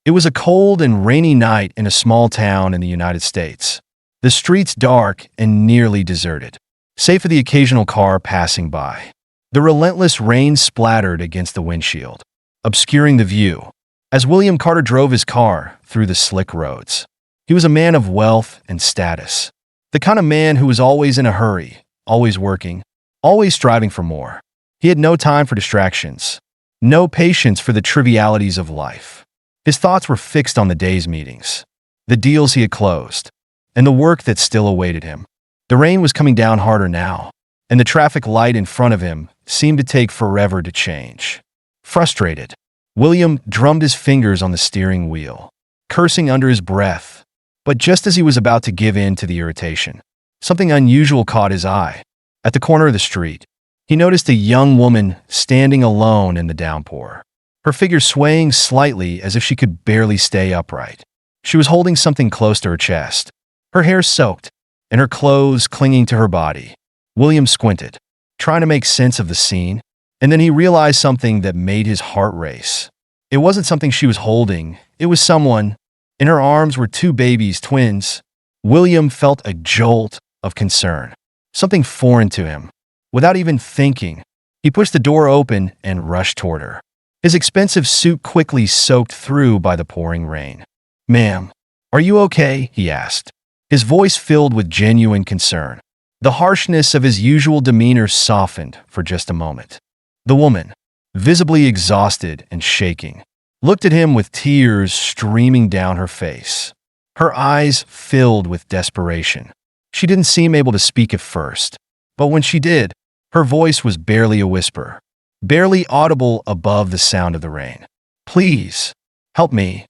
It was a cold and rainy night in a small town in the United States. The streets dark and nearly deserted, save for the occasional car passing by. The relentless rain splattered against the windshield, obscuring the view, as William Carter drove his car through the slick roads. He was a man of wealth and status, the kind of man who was always in a hurry, always working, always striving for more. He had no time for distractions, no patience for the trivialities of life. His thoughts were fixed on the day's meetings, the deals he had closed, and the work that still awaited him. The rain was coming down harder now, and the traffic light in front of him seemed to take forever to change. Frustrated, William drummed his fingers on the steering wheel, cursing under his breath. But just as he was about to give in to the irritation, something unusual caught his eye. At the corner of the street, he noticed a young woman standing alone in the downpour, her figure swaying slightly as if she could barely stay upright. She was holding something close to her chest, her hair soaked, and her clothes clinging to her body. William squinted, trying to make sense of the scene, and then he realized something that made his heart race. It wasn't something she was holding, it was someone. In her arms were two babies, twins. William felt a jolt of concern, something foreign to him. Without even thinking, he pushed the door open and rushed toward her, his expensive suit quickly soaked through by the pouring rain. "Ma'am, are you okay?" he asked, his voice filled with genuine concern. The harshness of his usual demeanor softened for just a moment. The woman, visibly exhausted and shaking, looked at him with tears streaming down her face, her eyes filled with desperation. She didn't seem able to speak at first, but when she did, her voice was barely a whisper, barely audible above the sound of the rain. "Please, help me,"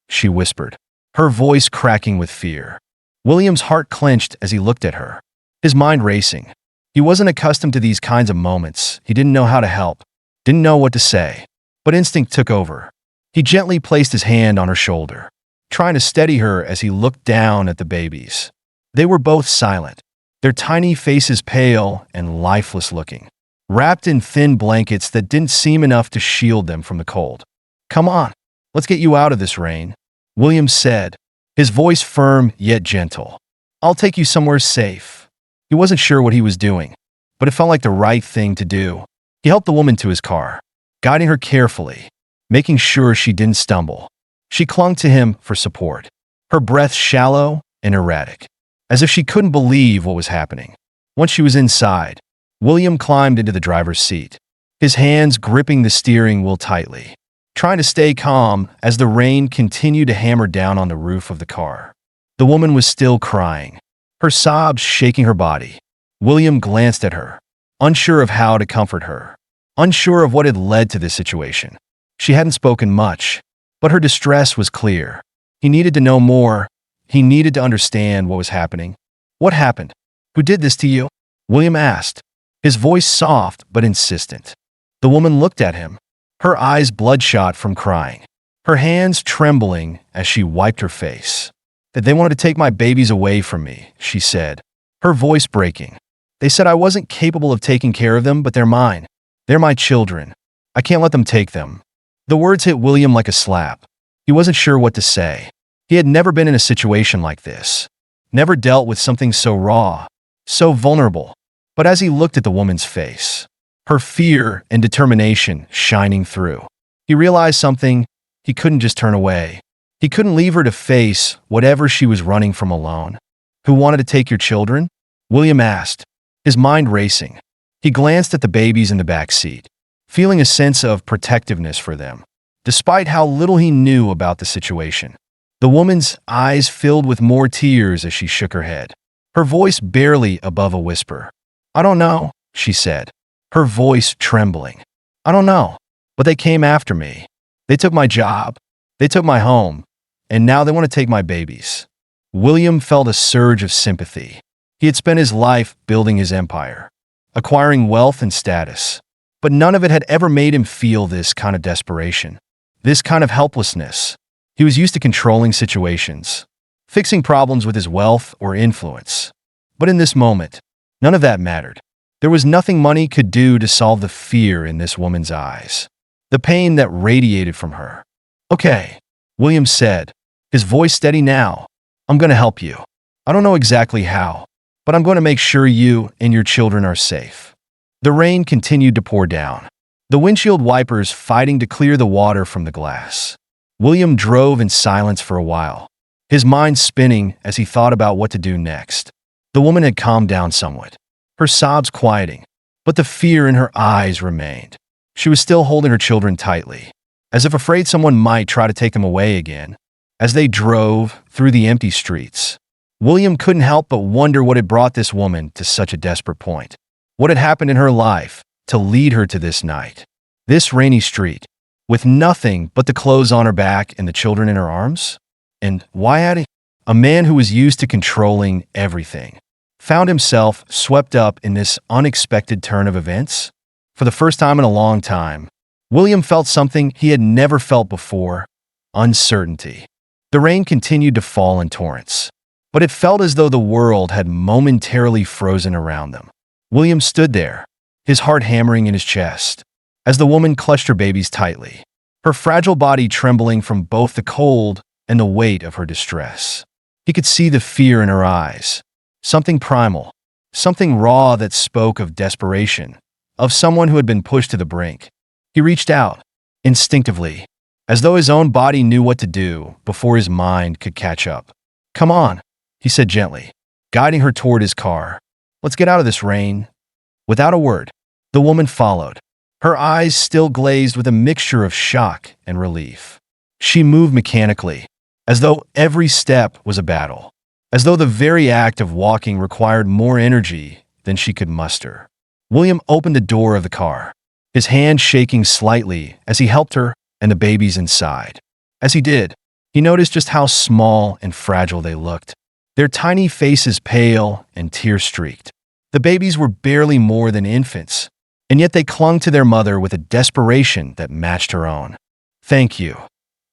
she whispered, her voice cracking with fear. William's heart clenched as he looked at her, his mind racing. He wasn't accustomed to these kinds of moments. He didn't know how to help, didn't know what to say, but instinct took over. He gently placed his hand on her shoulder, trying to steady her as he looked down at the babies. They were both silent, their tiny faces pale and lifeless looking, wrapped in thin blankets that didn't seem enough to shield them from the cold. "Come on, let's get you out of this rain," William said, his voice firm yet gentle. "I'll take you somewhere safe." He wasn't sure what he was doing, but it felt like the right thing to do. He helped the woman to his car, guiding her carefully, making sure she didn't stumble. She clung to him for support, her breath shallow and erratic, as if she couldn't believe what was happening. Once she was inside, William climbed into the driver's seat, his hands gripping the steering wheel tightly, trying to stay calm as the rain continued to hammer down on the roof of the car. The woman was still crying, her sobs shaking her body. William glanced at her, unsure of how to comfort her, unsure of what had led to this situation. She hadn't spoken much, but her distress was clear. He needed to know more. He needed to understand what was happening. "What happened? Who did this to you?" William asked, his voice soft but insistent. The woman looked at him, her eyes bloodshot from crying, her hands trembling as she wiped her face. "That they wanted to take my babies away from me," she said, her voice breaking. "They said I wasn't capable of taking care of them, but they're mine. They're my children. I can't let them take them." The words hit William like a slap. He wasn't sure what to say. He had never been in a situation like this, never dealt with something so raw, so vulnerable. But as he looked at the woman's face, her fear and determination shining through, he realized something. He couldn't just turn away. He couldn't leave her to face whatever she was running from alone. "Who wanted to take your children?" William asked, his mind racing. He glanced at the babies in the back seat, feeling a sense of protectiveness for them, despite how little he knew about the situation. The woman's eyes filled with more tears as she shook her head, her voice barely above a whisper. "I don't know," she said, her voice trembling. "I don't know, but they came after me. They took my job, they took my home, and now they want to take my babies." William felt a surge of sympathy. He had spent his life building his empire, acquiring wealth and status, but none of it had ever made him feel this kind of desperation, this kind of helplessness. He was used to controlling situations, fixing problems with his wealth or influence. But in this moment, none of that mattered. There was nothing money could do to solve the fear in this woman's eyes, the pain that radiated from her. "Okay," William said, his voice steady now. I'm going to help you. I don't know exactly how, but I'm going to make sure you and your children are safe. The rain continued to pour down, the windshield wipers fighting to clear the water from the glass. William drove in silence for a while, his mind spinning as he thought about what to do next. The woman had calmed down somewhat, her sobs quieting, but the fear in her eyes remained. She was still holding her children tightly, as if afraid someone might try to take them away again. As they drove through the empty streets, William couldn't help but wonder what had brought this woman to such a desperate point. What had happened in her life to lead her to this night? This rainy street, with nothing but the clothes on her back and the children in her arms? And why had he? A man who was used to controlling everything found himself swept up in this unexpected turn of events? For the first time in a long time, William felt something he had never felt before: uncertainty. The rain continued to fall in torrents, but it felt as though the world had momentarily frozen around them. William stood there, his heart hammering in his chest, as the woman clutched her babies tightly, her fragile body trembling from both the cold and the weight of her distress. He could see the fear in her eyes, something primal, something raw that spoke of desperation, of someone who had been pushed to the brink. He reached out, instinctively, as though his own body knew what to do before his mind could catch up. "Come on," he said gently, guiding her toward his car. "Let's get out of this rain." Without a word, the woman followed, her eyes still glazed with a mixture of shock and relief. She moved mechanically, as though every step was a battle, as though the very act of walking required more energy than she could muster. William opened the door of the car, his hand shaking slightly as he helped her and the babies inside. As he did, he noticed just how small and fragile they looked, their tiny faces pale and tear-streaked. The babies were barely more than infants, and yet they clung to their mother with a desperation that matched her own. "Thank you,"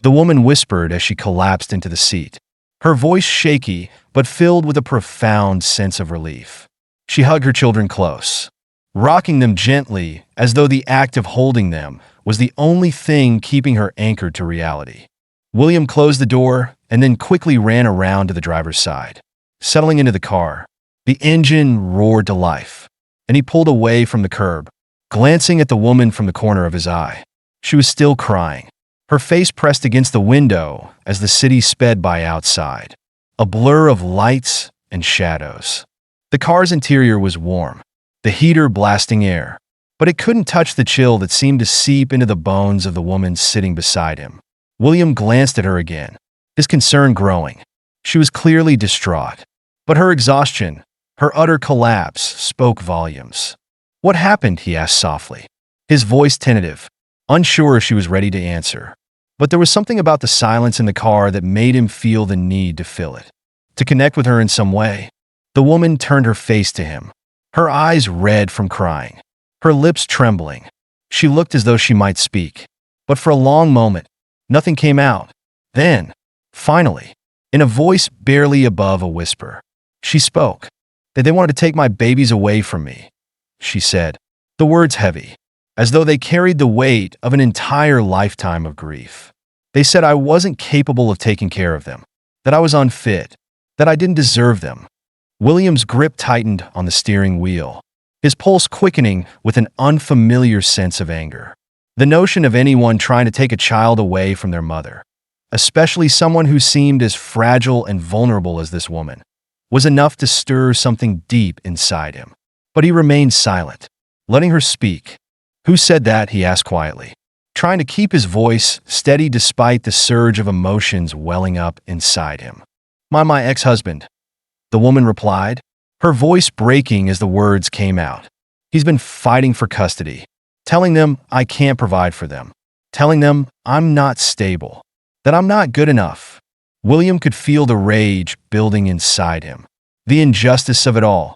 the woman whispered as she collapsed into the seat, her voice shaky but filled with a profound sense of relief. She hugged her children close, rocking them gently as though the act of holding them was the only thing keeping her anchored to reality. William closed the door and then quickly ran around to the driver's side. Settling into the car, the engine roared to life, and he pulled away from the curb, glancing at the woman from the corner of his eye. She was still crying, her face pressed against the window as the city sped by outside, a blur of lights and shadows. The car's interior was warm, the heater blasting air, but it couldn't touch the chill that seemed to seep into the bones of the woman sitting beside him. William glanced at her again, his concern growing. She was clearly distraught, but her exhaustion, her utter collapse, spoke volumes. "What happened?" he asked softly, his voice tentative, unsure if she was ready to answer. But there was something about the silence in the car that made him feel the need to fill it, to connect with her in some way. The woman turned her face to him, her eyes red from crying, her lips trembling. She looked as though she might speak, but for a long moment, nothing came out. Then, finally, in a voice barely above a whisper, she spoke. "They wanted to take my babies away from me," she said, the words heavy, as though they carried the weight of an entire lifetime of grief. "They said I wasn't capable of taking care of them, that I was unfit, that I didn't deserve them." William's grip tightened on the steering wheel, his pulse quickening with an unfamiliar sense of anger. The notion of anyone trying to take a child away from their mother, especially someone who seemed as fragile and vulnerable as this woman, was enough to stir something deep inside him. But he remained silent, letting her speak. "Who said that?" he asked quietly, trying to keep his voice steady despite the surge of emotions welling up inside him. My ex-husband," the woman replied, her voice breaking as the words came out. "He's been fighting for custody, telling them I can't provide for them, telling them I'm not stable, that I'm not good enough." William could feel the rage building inside him, the injustice of it all,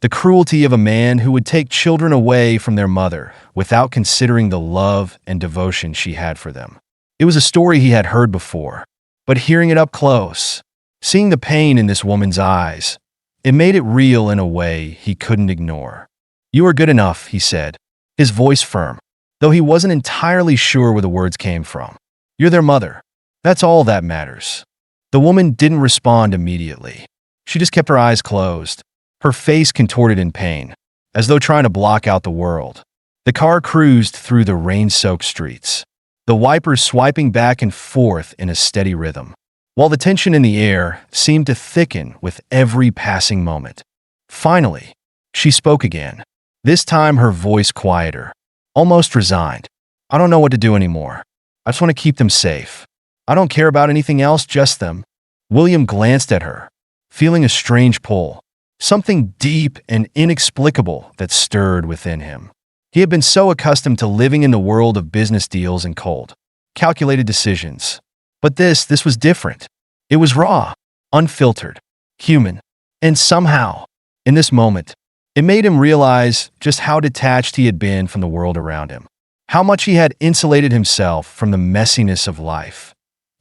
the cruelty of a man who would take children away from their mother without considering the love and devotion she had for them. It was a story he had heard before, but hearing it up close, seeing the pain in this woman's eyes, it made it real in a way he couldn't ignore. "You are good enough," he said, his voice firm, though he wasn't entirely sure where the words came from. "You're their mother. That's all that matters. The woman didn't respond immediately. She just kept her eyes closed, her face contorted in pain, as though trying to block out the world. The car cruised through the rain-soaked streets, the wipers swiping back and forth in a steady rhythm, while the tension in the air seemed to thicken with every passing moment. Finally, she spoke again, this time her voice quieter, almost resigned. I don't know what to do anymore. I just want to keep them safe. I don't care about anything else, just them. William glanced at her, feeling a strange pull, something deep and inexplicable that stirred within him. He had been so accustomed to living in the world of business deals and cold, calculated decisions. But this was different. It was raw, unfiltered, human, and somehow, in this moment, it made him realize just how detached he had been from the world around him, how much he had insulated himself from the messiness of life,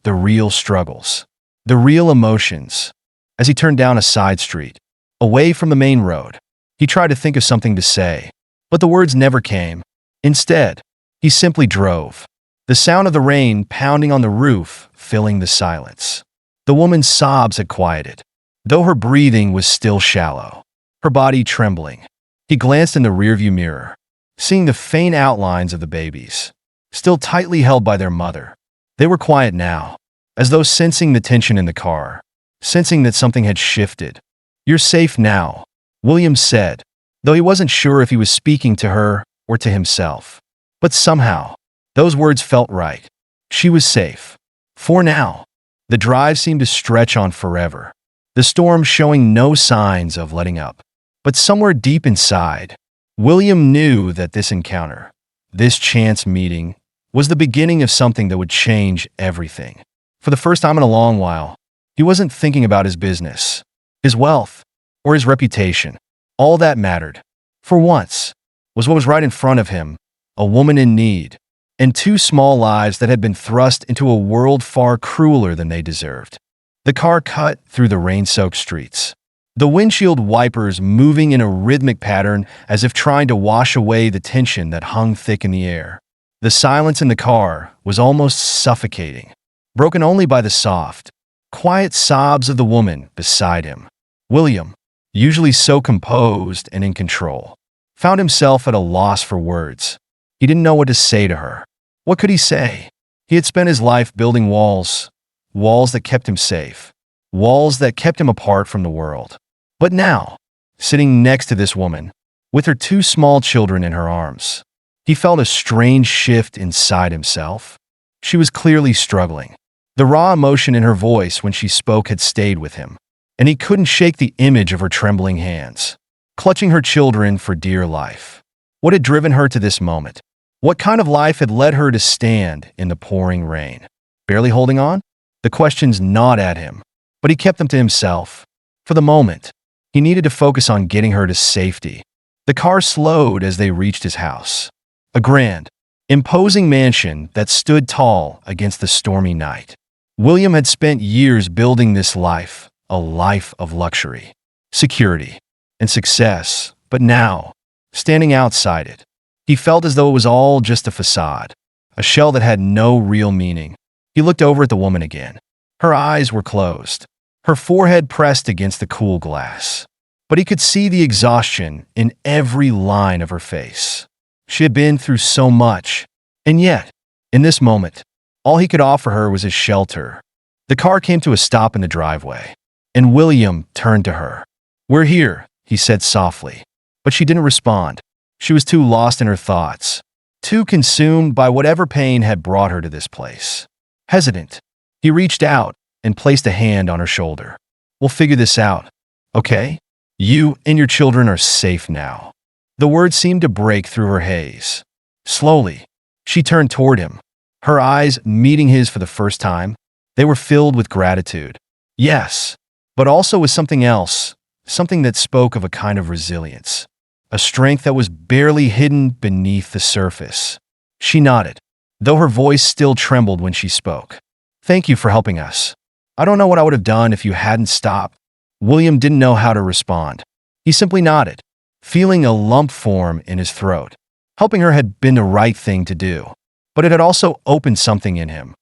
the real struggles, the real emotions. As he turned down a side street, away from the main road, he tried to think of something to say, but the words never came. Instead, he simply drove, the sound of the rain pounding on the roof filling the silence. The woman's sobs had quieted, though her breathing was still shallow, her body trembling. He glanced in the rearview mirror, seeing the faint outlines of the babies, still tightly held by their mother. They were quiet now, as though sensing the tension in the car, sensing that something had shifted. "You're safe now," William said, though he wasn't sure if he was speaking to her or to himself. But somehow, those words felt right. She was safe. For now. The drive seemed to stretch on forever, the storm showing no signs of letting up. But somewhere deep inside, William knew that this encounter, this chance meeting, was the beginning of something that would change everything. For the first time in a long while, he wasn't thinking about his business, his wealth, or his reputation. All that mattered, for once, was what was right in front of him, a woman in need, and two small lives that had been thrust into a world far crueler than they deserved. The car cut through the rain-soaked streets, the windshield wipers moving in a rhythmic pattern as if trying to wash away the tension that hung thick in the air. The silence in the car was almost suffocating, broken only by the soft, quiet sobs of the woman beside him. William, usually so composed and in control, found himself at a loss for words. He didn't know what to say to her. What could he say? He had spent his life building walls, walls that kept him safe, walls that kept him apart from the world. But now, sitting next to this woman, with her two small children in her arms, he felt a strange shift inside himself. She was clearly struggling. The raw emotion in her voice when she spoke had stayed with him, and he couldn't shake the image of her trembling hands, clutching her children for dear life. What had driven her to this moment? What kind of life had led her to stand in the pouring rain? Barely holding on? The questions gnawed at him, but he kept them to himself. For the moment, he needed to focus on getting her to safety. The car slowed as they reached his house, a grand, imposing mansion that stood tall against the stormy night. William had spent years building this life, a life of luxury, security, and success, but now, standing outside it, he felt as though it was all just a facade, a shell that had no real meaning. He looked over at the woman again. Her eyes were closed, her forehead pressed against the cool glass, but he could see the exhaustion in every line of her face. She had been through so much, and yet, in this moment, all he could offer her was his shelter. The car came to a stop in the driveway, and William turned to her. "We're here," he said softly, but she didn't respond. She was too lost in her thoughts, too consumed by whatever pain had brought her to this place. Hesitant, he reached out and placed a hand on her shoulder. "We'll figure this out, okay? You and your children are safe now." The words seemed to break through her haze. Slowly, she turned toward him, her eyes meeting his for the first time. They were filled with gratitude. Yes, but also with something else, something that spoke of a kind of resilience, a strength that was barely hidden beneath the surface. She nodded, though her voice still trembled when she spoke. "Thank you for helping us. I don't know what I would have done if you hadn't stopped." William didn't know how to respond. He simply nodded, feeling a lump form in his throat. Helping her had been the right thing to do, but it had also opened something in him,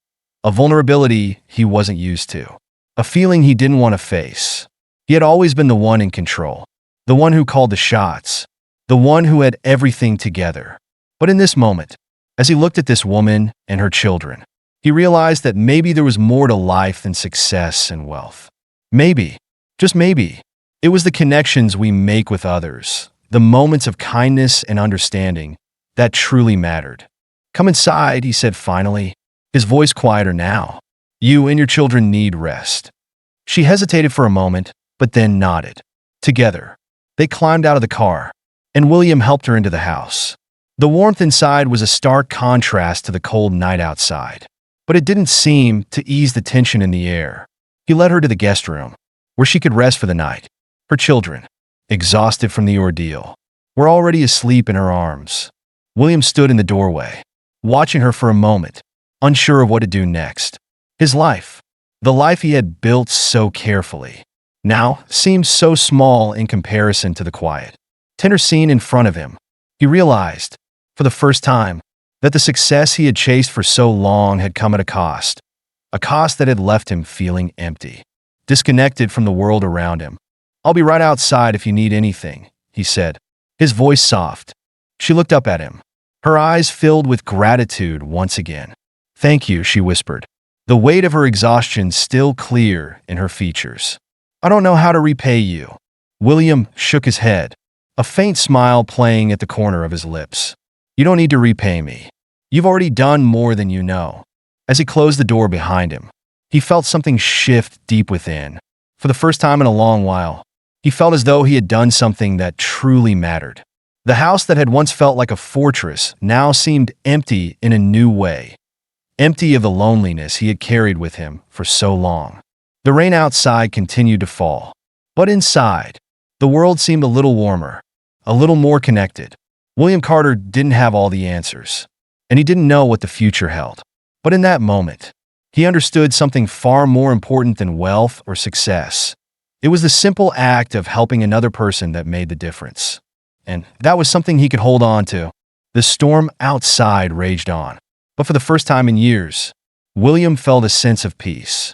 a vulnerability he wasn't used to, a feeling he didn't want to face. He had always been the one in control, the one who called the shots, the one who had everything together. But in this moment, as he looked at this woman and her children, he realized that maybe there was more to life than success and wealth. Maybe, just maybe, it was the connections we make with others, the moments of kindness and understanding that truly mattered. "Come inside," he said finally, his voice quieter now. "You and your children need rest." She hesitated for a moment, but then nodded. Together, they climbed out of the car, and William helped her into the house. The warmth inside was a stark contrast to the cold night outside, but it didn't seem to ease the tension in the air. He led her to the guest room, where she could rest for the night. Her children, exhausted from the ordeal, were already asleep in her arms. William stood in the doorway, watching her for a moment, unsure of what to do next. His life, the life he had built so carefully, now seemed so small in comparison to the quiet, tender scene in front of him. He realized, for the first time, that the success he had chased for so long had come at a cost that had left him feeling empty, disconnected from the world around him. "I'll be right outside if you need anything," he said, his voice soft. She looked up at him, her eyes filled with gratitude once again. "Thank you," she whispered, the weight of her exhaustion still clear in her features. "I don't know how to repay you." William shook his head, a faint smile playing at the corner of his lips. "You don't need to repay me. You've already done more than you know." As he closed the door behind him, he felt something shift deep within. For the first time in a long while, he felt as though he had done something that truly mattered. The house that had once felt like a fortress now seemed empty in a new way, empty of the loneliness he had carried with him for so long. The rain outside continued to fall, but inside, the world seemed a little warmer, a little more connected. William Carter didn't have all the answers, and he didn't know what the future held. But in that moment, he understood something far more important than wealth or success. It was the simple act of helping another person that made the difference. And that was something he could hold on to. The storm outside raged on, but for the first time in years, William felt a sense of peace.